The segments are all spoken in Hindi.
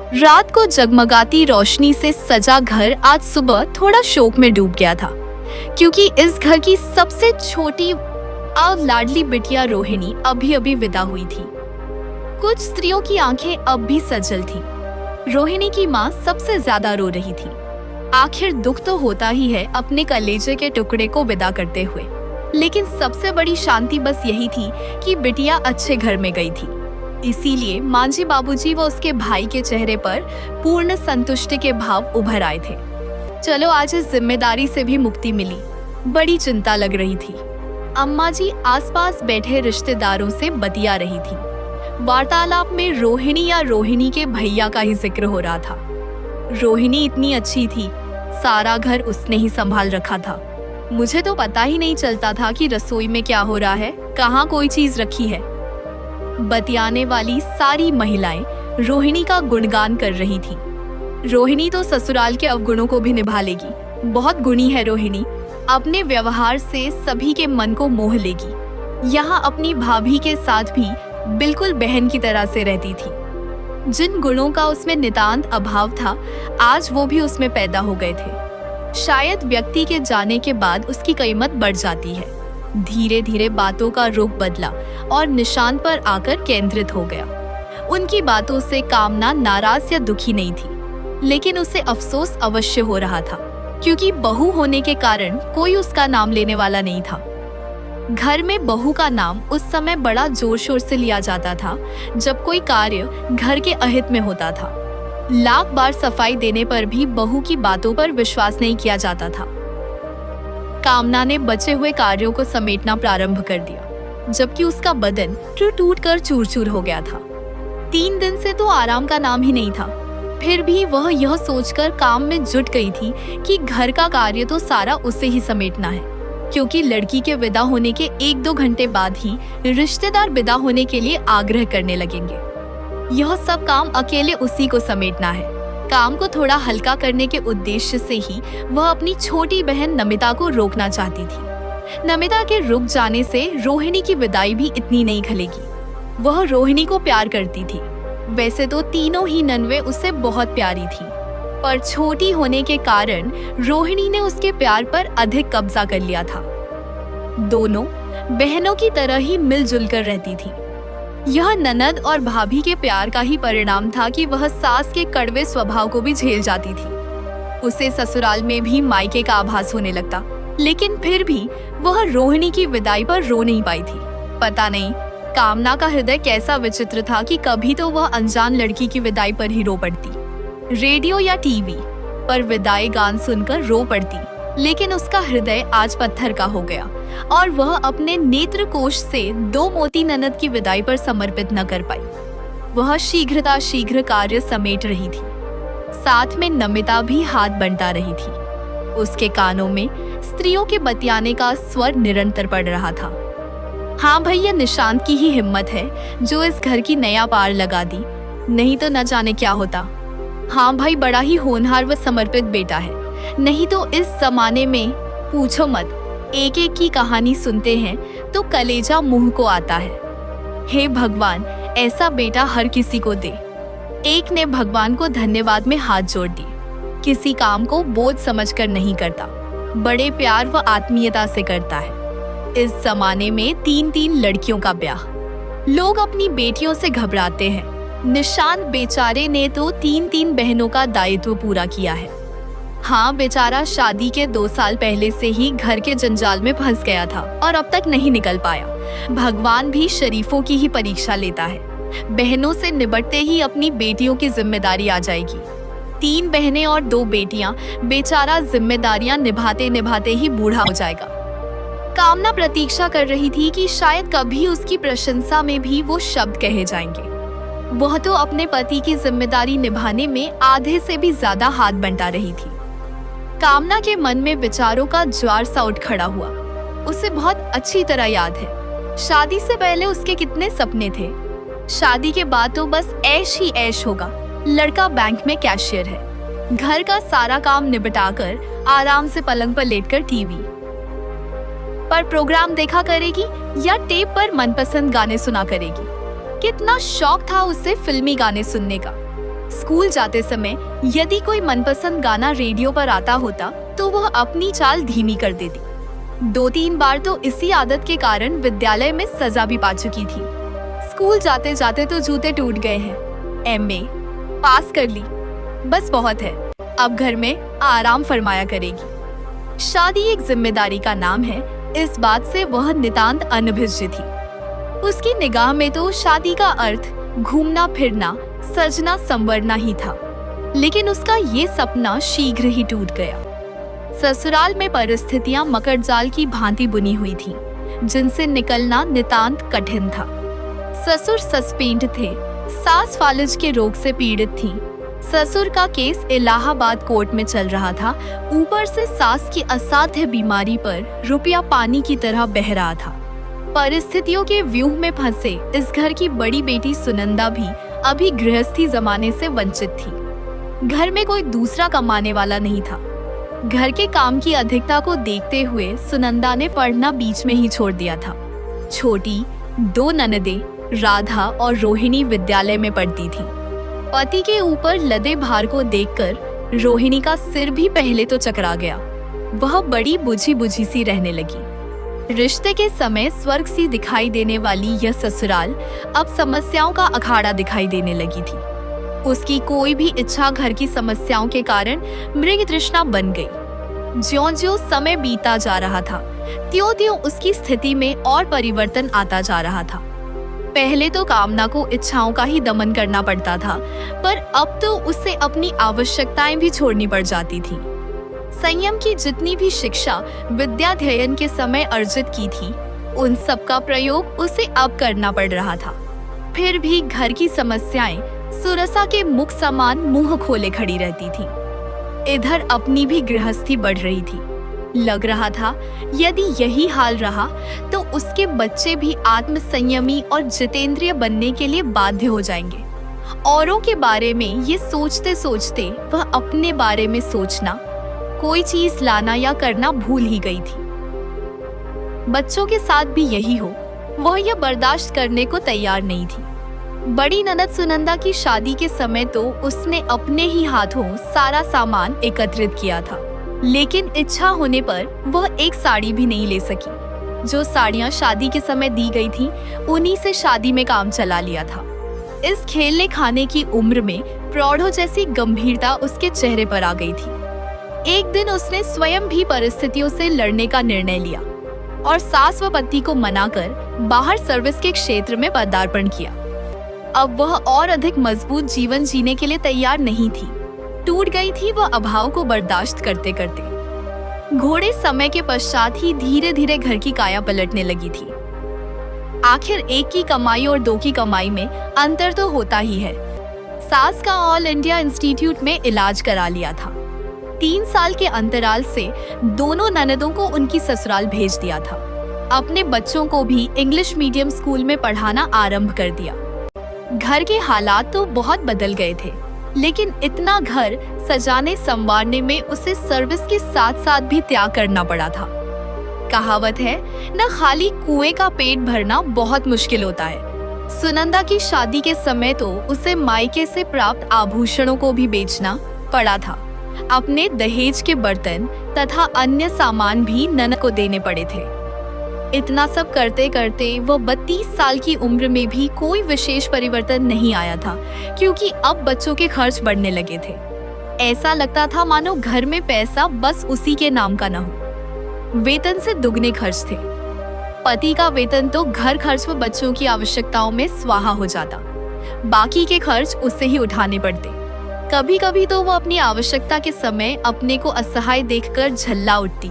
रात को जगमगाती रोशनी से सजा घर आज सुबह थोड़ा शोक में डूब गया था, क्योंकि इस घर की सबसे छोटी और लाडली बिटिया रोहिणी अभी अभी विदा हुई थी। कुछ स्त्रियों की आंखें अब भी सजल थी। रोहिणी की माँ सबसे ज्यादा रो रही थी। आखिर दुख तो होता ही है अपने कलेजे के टुकड़े को विदा करते हुए, लेकिन सबसे बड़ी शांति बस यही थी कि बिटिया अच्छे घर में गई थी। इसीलिए मांझी बाबूजी व उसके भाई के चेहरे पर पूर्ण संतुष्टि के भाव उभर आए थे। चलो आज इस जिम्मेदारी से भी मुक्ति मिली। बड़ी चिंता लग रही थी। अम्मा जी आसपास बैठे रिश्तेदारों से बतिया रही थी। वार्तालाप में रोहिणी या रोहिणी के भैया का ही जिक्र हो रहा था। रोहिणी इतनी अच्छी थी, सारा घर उसने ही संभाल रखा था। मुझे तो पता ही नहीं चलता था कि रसोई में क्या हो रहा है, कहाँ कोई चीज रखी है। बतियाने वाली सारी महिलाएं रोहिणी का गुणगान कर रही थी। रोहिणी तो ससुराल के अवगुणों को भी निभा लेगी। बहुत गुणी है रोहिणी, अपने व्यवहार से सभी के मन को मोह लेगी। यहाँ अपनी भाभी के साथ भी बिल्कुल बहन की तरह से रहती थी। जिन गुणों का उसमें नितांत अभाव था, आज वो भी उसमें पैदा हो गए थे। शायद व्यक्ति के जाने के बाद उसकी कीमत बढ़ जाती है। धीरे धीरे बातों का रुख बदला और निशान पर आकर केंद्रित हो गया। उनकी बातों से कामना नाराज या दुखी नहीं थी, लेकिन उसे अफसोस अवश्य हो रहा था, क्योंकि बहू होने के कारण कोई उसका नाम लेने वाला नहीं था। घर में बहू का नाम उस समय बड़ा जोर शोर से लिया जाता था जब कोई कार्य घर के अहित में होता था। लाख बार सफाई देने पर भी बहू की बातों पर विश्वास नहीं किया जाता था। कामना ने बचे हुए कार्यों को समेटना प्रारंभ कर दिया, जबकि उसका बदन टूट कर चूर चूर हो गया था। 3 दिन से तो आराम का नाम ही नहीं था। फिर भी वह यह सोचकर काम में जुट गई थी कि घर का कार्य तो सारा उसे ही समेटना है, क्योंकि लड़की के विदा होने के 1-2 घंटे बाद ही रिश्तेदार विदा होने के लिए आग्रह करने लगेंगे। यह सब काम अकेले उसी को समेटना है। काम को थोड़ा हल्का करने के उद्देश्य से ही वह अपनी छोटी बहन नमिता को रोकना चाहती थी। नमिता के रुक जाने से रोहिणी की विदाई भी इतनी नहीं खलेगी। वह रोहिणी को प्यार करती थी। वैसे तो तीनों ही ननवे उससे बहुत प्यारी थी, पर छोटी होने के कारण रोहिणी ने उसके प्यार पर अधिक कब्जा कर लिया था। दोनों बहनों की तरह ही मिलजुल कर रहती थी। यह ननद और भाभी के प्यार का ही परिणाम था कि वह सास के कड़वे स्वभाव को भी झेल जाती थी। उसे ससुराल में भी मायके का आभास होने लगता, लेकिन फिर भी वह रोहिणी की विदाई पर रो नहीं पाई थी। पता नहीं कामना का हृदय कैसा विचित्र था कि कभी तो वह अनजान लड़की की विदाई पर ही रो पड़ती। रेडियो या टीवी पर विदाई गान सुनकर रो पड़ती, लेकिन उसका हृदय आज पत्थर का हो गया और वह अपने नेत्र कोश से 2 मोती ननद की विदाई पर समर्पित न कर पाई। वह शीघ्र कार्य समेट रही थी। साथ में नमिता भी हाथ बंटा रही थी। उसके कानों में स्त्रियों के बतियाने का स्वर निरंतर पड़ रहा था। हाँ भाई, यह निशांत की ही हिम्मत है जो इस घर की नया पार लगा दी, नहीं तो न जाने क्या होता। हाँ भाई, बड़ा ही होनहार व समर्पित बेटा है, नहीं तो इस जमाने में पूछो मत, एक एक की कहानी सुनते हैं तो कलेजा मुंह को आता है। हे भगवान, ऐसा बेटा हर किसी को दे। एक ने भगवान को धन्यवाद में हाथ जोड़ दिए। किसी काम को बोझ समझकर नहीं करता, बड़े प्यार व आत्मीयता से करता है। इस जमाने में 3-3 लड़कियों का ब्याह। लोग अपनी बेटियों से घबराते हैं। निशांत बेचारे ने तो 3-3 बहनों का दायित्व पूरा किया है। हाँ, बेचारा शादी के 2 साल पहले से ही घर के जंजाल में फंस गया था और अब तक नहीं निकल पाया। भगवान भी शरीफों की ही परीक्षा लेता है। बहनों से निबटते ही अपनी बेटियों की जिम्मेदारी आ जाएगी। 3 बहनें और 2 बेटियां, बेचारा जिम्मेदारियां निभाते निभाते ही बूढ़ा हो जाएगा। कामना प्रतीक्षा कर रही थी कि शायद कभी उसकी प्रशंसा में भी वो शब्द कहे जाएंगे। वह तो अपने पति की जिम्मेदारी निभाने में आधे से भी ज्यादा हाथ बंटा रही थी। कामना के मन में विचारों का ज्वार सा उठ खड़ा हुआ। उसे बहुत अच्छी तरह याद है शादी से पहले उसके कितने सपने थे। शादी के बाद तो बस ऐश ही ऐश होगा। लड़का बैंक में कैशियर है, घर का सारा काम निपटाकर आराम से पलंग पर लेटकर टीवी पर प्रोग्राम देखा करेगी या टेप पर मनपसंद गाने सुना करेगी। कितना शौक था उसे फिल्मी गाने सुनने का। स्कूल जाते समय यदि कोई मनपसंद गाना रेडियो पर आता होता तो वह अपनी चाल धीमी कर देती। 2-3 बार तो इसी आदत के कारण विद्यालय में सजा भी पा चुकी थी। स्कूल जाते जाते तो जूते टूट गए हैं। एमए पास कर ली, बस बहुत है, अब घर में आराम फरमाया करेगी। शादी एक जिम्मेदारी का नाम है, इस बात से वह नितांत अनभिज्ञ थी। उसकी निगाह में तो शादी का अर्थ घूमना फिरना सजना संवरना ही था, लेकिन उसका ये सपना शीघ्र ही टूट गया। ससुराल में परिस्थितियां मकड़जाल की भांति बुनी हुई थीं, जिनसे निकलना नितांत कठिन था। ससुर सस्पेंड थे, सास फालिज के रोग से पीड़ित थी। ससुर का केस इलाहाबाद कोर्ट में चल रहा था, ऊपर से सास की असाध्य बीमारी पर रुपया पानी की तरह बह रहा था। परिस्थितियों के व्यूह में फंसे इस घर की बड़ी बेटी सुनंदा भी अभी गृहस्थी जमाने से वंचित थी। घर में कोई दूसरा कमाने वाला नहीं था। घर के काम की अधिकता को देखते हुए सुनंदा ने पढ़ना बीच में ही छोड़ दिया था। छोटी 2 ननदें राधा और रोहिणी विद्यालय में पढ़ती थीं। पति के ऊपर लदे भार को देखकर रोहिणी का सिर भी पहले तो चकरा गया। वह बड़ी बुझी बुझी सी रहने लगी। रिश्ते के समय स्वर्ग सी दिखाई देने वाली यह ससुराल अब समस्याओं का अखाड़ा दिखाई देने लगी थी। उसकी कोई भी इच्छा घर की समस्याओं के कारण मृग तृष्णा बन गई। ज्यों-ज्यों समय बीता जा रहा था, त्यों-त्यों उसकी स्थिति में और परिवर्तन आता जा रहा था। पहले तो कामना को इच्छाओं का ही दमन करना पड़ता था, पर अब तो उससे अपनी आवश्यकताएं भी छोड़नी पड़ जाती थी। संयम की जितनी भी शिक्षा विद्याध्ययन के समय अर्जित की थी, उन सब का प्रयोग उसे अब करना पड़ रहा था। फिर भी घर की समस्याएं सुरसा के मुख समान मुंह खोले खड़ी रहती थी। इधर अपनी भी गृहस्थी बढ़ रही थी। लग रहा था यदि यही हाल रहा तो उसके बच्चे भी आत्म संयमी और जितेंद्रिय बनने के लिए बाध्य हो जाएंगे। औरों के बारे में ये सोचते सोचते वह अपने बारे में सोचना, कोई चीज लाना या करना भूल ही गई थी। बच्चों के साथ भी यही हो, वह यह बर्दाश्त करने को तैयार नहीं थी। बड़ी ननद सुनंदा की शादी के समय तो उसने अपने ही हाथों सारा सामान एकत्रित किया था, लेकिन इच्छा होने पर वह एक साड़ी भी नहीं ले सकी। जो साड़ियां शादी के समय दी गई थी, उन्हीं से शादी में काम चला लिया था। इस खेलने खाने की उम्र में प्रौढ़ों जैसी गंभीरता उसके चेहरे पर आ गई थी। एक दिन उसने स्वयं भी परिस्थितियों से लड़ने का निर्णय लिया और सास व पति को मनाकर बाहर सर्विस के क्षेत्र में पदार्पण किया। अब वह और अधिक मजबूत जीवन जीने के लिए तैयार नहीं थी। टूट गई थी वह अभाव को बर्दाश्त करते करते। घोड़े समय के पश्चात ही धीरे धीरे घर की काया पलटने लगी थी। आखिर एक की कमाई और 2 की कमाई में अंतर तो होता ही है। सास का ऑल इंडिया इंस्टीट्यूट में इलाज करा लिया था। 3 साल के अंतराल से दोनों ननदों को उनकी ससुराल भेज दिया था। अपने बच्चों को भी इंग्लिश मीडियम स्कूल में पढ़ाना आरंभ कर दिया। घर के हालात तो बहुत बदल गए थे, लेकिन इतना घर सजाने संवारने में उसे सर्विस के साथ साथ भी त्याग करना पड़ा था। कहावत है न, खाली कुएं का पेट भरना बहुत मुश्किल होता है। सुनंदा की शादी के समय तो उसे मायके से प्राप्त आभूषणों को भी बेचना पड़ा था। अपने दहेज के बर्तन तथा अन्य सामान भी ननद को देने पड़े थे। इतना सब करते करते वह 32 साल की उम्र में भी कोई विशेष परिवर्तन नहीं आया था, क्योंकि अब बच्चों के खर्च बढ़ने लगे थे। ऐसा लगता था मानो घर में पैसा बस उसी के नाम का न हो। वेतन से दुगने खर्च थे। पति का वेतन तो घर खर्च व बच्चों की आवश्यकताओं में स्वाहा हो जाता, बाकी के खर्च उससे ही उठाने पड़ते। कभी कभी तो वह अपनी आवश्यकता के समय अपने को असहाय देखकर झल्ला उठती।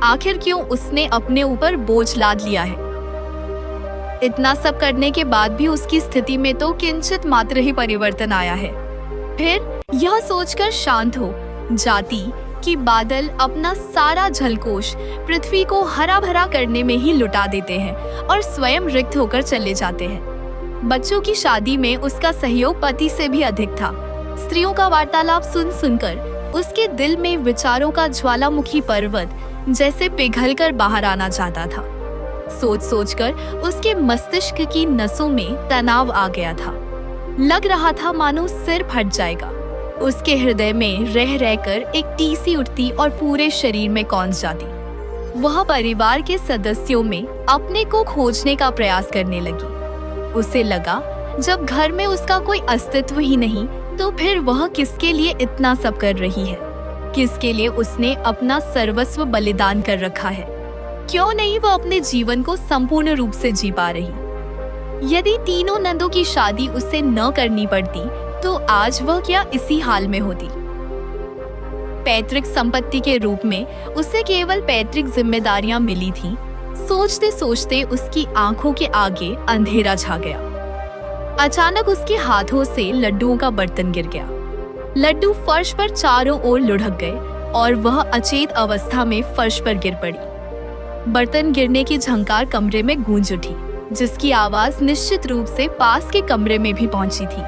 आखिर क्यों उसने अपने ऊपर बोझ लाद लिया है। इतना सब करने के बाद भी उसकी स्थिति में तो किंचित मात्र ही परिवर्तन आया है। फिर यह सोचकर शांत हो जाती कि बादल अपना सारा झलकोश पृथ्वी को हरा भरा करने में ही लुटा देते हैं और स्वयं रिक्त होकर चले जाते हैं। बच्चों की शादी में उसका सहयोग पति से भी अधिक था। स्त्रियों का वार्तालाप सुन सुनकर उसके दिल में विचारों का ज्वालामुखी पर्वत जैसे पिघलकर बाहर आना चाहता था। सोच सोचकर उसके मस्तिष्क की नसों में तनाव आ गया था। लग रहा था मानो सिर फट जाएगा। उसके हृदय में रह रहकर एक टीसी उठती और पूरे शरीर में कौंध जाती। वह परिवार के सदस्यों में अपने को खोजने का प्रयास करने लगी। उसे लगा जब घर में उसका कोई अस्तित्व ही नहीं तो फिर वह किसके लिए इतना सब कर रही है, किसके लिए उसने अपना सर्वस्व बलिदान कर रखा है। क्यों नहीं वह अपने जीवन को संपूर्ण रूप से जी पा रही। यदि तीनों नंदों की शादी उससे न करनी पड़ती तो आज वह क्या इसी हाल में होती। पैतृक संपत्ति के रूप में उसे केवल पैतृक जिम्मेदारियां मिली थीं। सोचते सोचते उसकी आंखों के आगे अंधेरा छा गया। अचानक उसके हाथों से लड्डुओं का बर्तन गिर गया। लड्डू फर्श पर चारों ओर लुढ़क गए और वह अचेत अवस्था में फर्श पर गिर पड़ी। बर्तन गिरने की झंकार कमरे में गूंज उठी, जिसकी आवाज निश्चित रूप से पास के कमरे में भी पहुंची थी।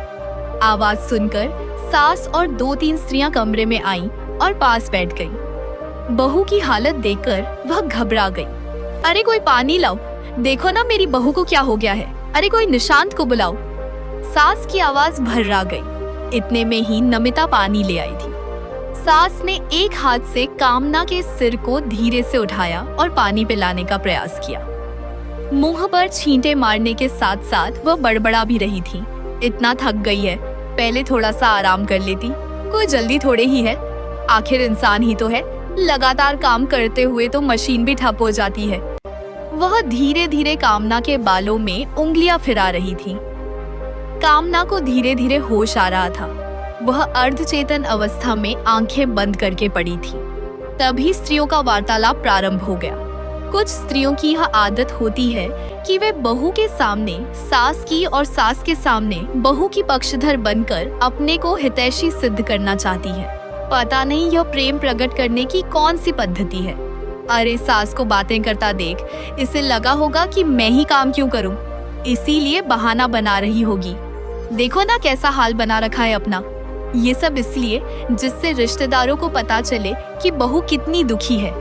आवाज सुनकर सास और 2-3 स्त्रियां कमरे में आईं और पास बैठ गईं। बहू की हालत देखकर वह घबरा गई। अरे कोई पानी लाओ, देखो ना मेरी बहू को क्या हो गया है। अरे कोई निशांत को बुलाओ। सास की आवाज भर्रा गई। इतने में ही नमिता पानी ले आई थी। सास ने एक हाथ से कामना के सिर को धीरे से उठाया और पानी पिलाने का प्रयास किया। मुंह पर छींटे मारने के साथ साथ वह बड़बड़ा भी रही थी। इतना थक गई है, पहले थोड़ा सा आराम कर लेती, कोई जल्दी थोड़े ही है, आखिर इंसान ही तो है। लगातार काम करते हुए तो मशीन भी ठप हो जाती है। वह धीरे धीरे कामना के बालों में उंगलियां फिरा रही थी। कामना को धीरे धीरे होश आ रहा था। वह अर्धचेतन अवस्था में आंखें बंद करके पड़ी थी। तभी स्त्रियों का वार्तालाप प्रारंभ हो गया। कुछ स्त्रियों की यह आदत होती है कि वे बहू के सामने सास की और सास के सामने बहू की पक्षधर बनकर अपने को हितैषी सिद्ध करना चाहती है। पता नहीं यह प्रेम प्रकट करने की कौन सी पद्धति है। अरे सास को बातें करता देख इसे लगा होगा कि मैं ही काम क्यों करूं, इसीलिए बहाना बना रही होगी। देखो ना कैसा हाल बना रखा है अपना। ये सब इसलिए जिससे रिश्तेदारों को पता चले कि बहू कितनी दुखी है।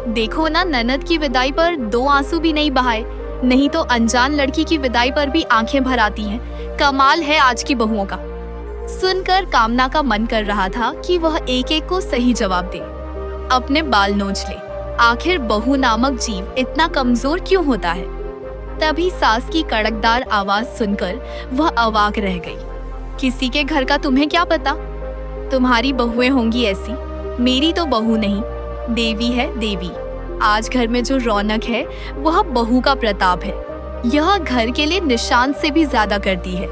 देखो ना ननद की विदाई पर 2 आंसू भी नहीं बहाए, नहीं तो अनजान लड़की की विदाई पर भी आंखें भर आती हैं। कमाल है आज की बहुओं का। सुनकर कामना का मन कर रहा था कि वह एक एक को सही जवाब दे, अपने बाल नोच ले। आखिर बहू नामक जीव इतना कमजोर क्यों होता है। तभी सास की कड़कदार आवाज सुनकर वह अवाक रह गई। किसी के घर का तुम्हें क्या पता, तुम्हारी बहुएं होंगी ऐसी, मेरी तो बहू नहीं, देवी है देवी। आज घर में जो रौनक है वह बहू का प्रताप है। यह घर के लिए निशान से भी ज्यादा करती है।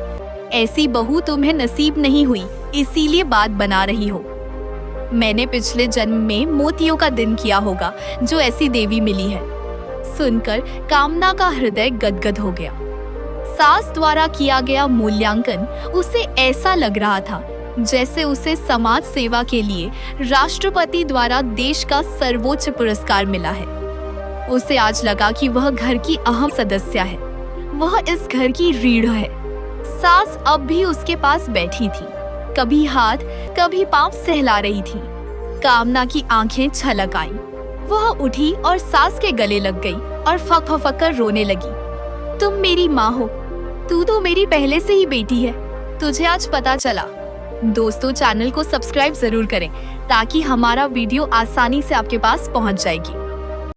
ऐसी बहू तुम्हें नसीब नहीं हुई, इसीलिए बात बना रही हो। मैंने पिछले जन्म में मोतियों का दिन किया होगा जो ऐसी देवी मिली है। सुनकर कामना का हृदय गदगद हो गया। सास द्वारा किया गया मूल्यांकन उसे ऐसा लग रहा था जैसे उसे समाज सेवा के लिए राष्ट्रपति द्वारा देश का सर्वोच्च पुरस्कार मिला है। उसे आज लगा कि वह घर की अहम सदस्य है, वह इस घर की रीढ़ है। सास अब भी उसके पास बैठी थी, कभी हाथ कभी पांव सहला रही थी। कामना की आंखें छलक आईं। वह उठी और सास के गले लग गई और फक कर रोने लगी। तुम मेरी माँ हो, तू तो मेरी पहले से ही बेटी है, तुझे आज पता चला। दोस्तों चैनल को सब्सक्राइब जरूर करें ताकि हमारा वीडियो आसानी से आपके पास पहुंच जाएगी।